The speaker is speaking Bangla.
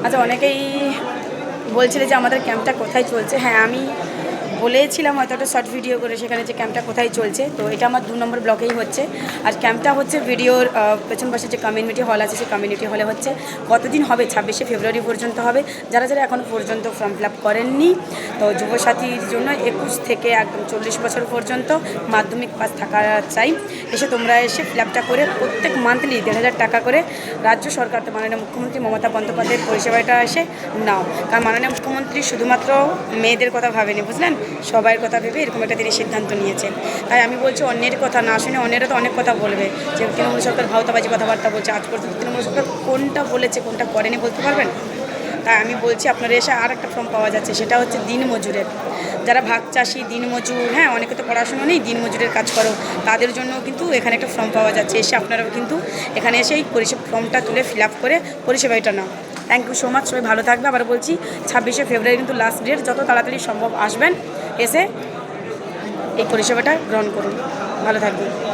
আচ্ছা, অনেকেই বলছিলে যে আমাদের ক্যাম্পটা কোথায় চলছে। হ্যাঁ, আমি বলেছিলাম হয়তো একটা শর্ট ভিডিও করে সেখানে যে ক্যাম্পটা কোথায় চলছে। তো এটা আমার 2 নম্বর ব্লকেই হচ্ছে। আর ক্যাম্পটা হচ্ছে ভিডিওর পেছন পাশে যে কমিউনিটি হল আছে সেই কমিউনিটি হলে হচ্ছে। কতদিন হবে? 26শে ফেব্রুয়ারি পর্যন্ত হবে। যারা যারা এখনও পর্যন্ত ফর্ম ফিল আপ করেননি, তো যুবসাথীর জন্য 21 থেকে একদম 40 বছর পর্যন্ত মাধ্যমিক পাস থাকা চাই। তোমরা এসে ফিল আপটা করে প্রত্যেক মান্থলি 1,500 টাকা করে রাজ্য সরকার, তো মাননীয় মুখ্যমন্ত্রী মমতা বন্দ্যোপাধ্যায়ের পরিষেবাটা এসে নাও। কারণ মাননীয় মুখ্যমন্ত্রী শুধুমাত্র মেয়েদের কথা ভাবেনি, বুঝলেন, সবাইয়ের কথা ভেবে এরকম একটা তিনি সিদ্ধান্ত নিয়েছেন। তাই আমি বলছি, অন্যের কথা না শুনে, অন্যেরা তো অনেক কথা বলবে যে তৃণমূল সরকার ভাওতাবাজি কথাবার্তা বলছে। আজ পর্যন্ত তৃণমূল সরকার কোনটা বলেছে কোনটা করেনি বলতে পারবেন? তাই আমি বলছি আপনারা এসে আর একটা ফর্ম পাওয়া যাচ্ছে, সেটা হচ্ছে দিনমজুরের। যারা ভাগ চাষি, দিনমজুর, হ্যাঁ, অনেকে তো পড়াশুনো নেই, দিনমজুরের কাজ করো, তাদের জন্য কিন্তু এখানে একটা ফর্ম পাওয়া যাচ্ছে। এসে আপনারাও কিন্তু এখানে এসে এই ফর্মটা তুলে ফিল আপ করে পরিষেবাটা নাও। Thank you so much. সবাই ভালো থাকবে। আবার বলছি, 26শে ফেব্রুয়ারি কিন্তু লাস্ট ডেট। যত তাড়াতাড়ি সম্ভব আসবেন, এসে এই পরিষেবাটা গ্রহণ করুন। ভালো থাকবেন।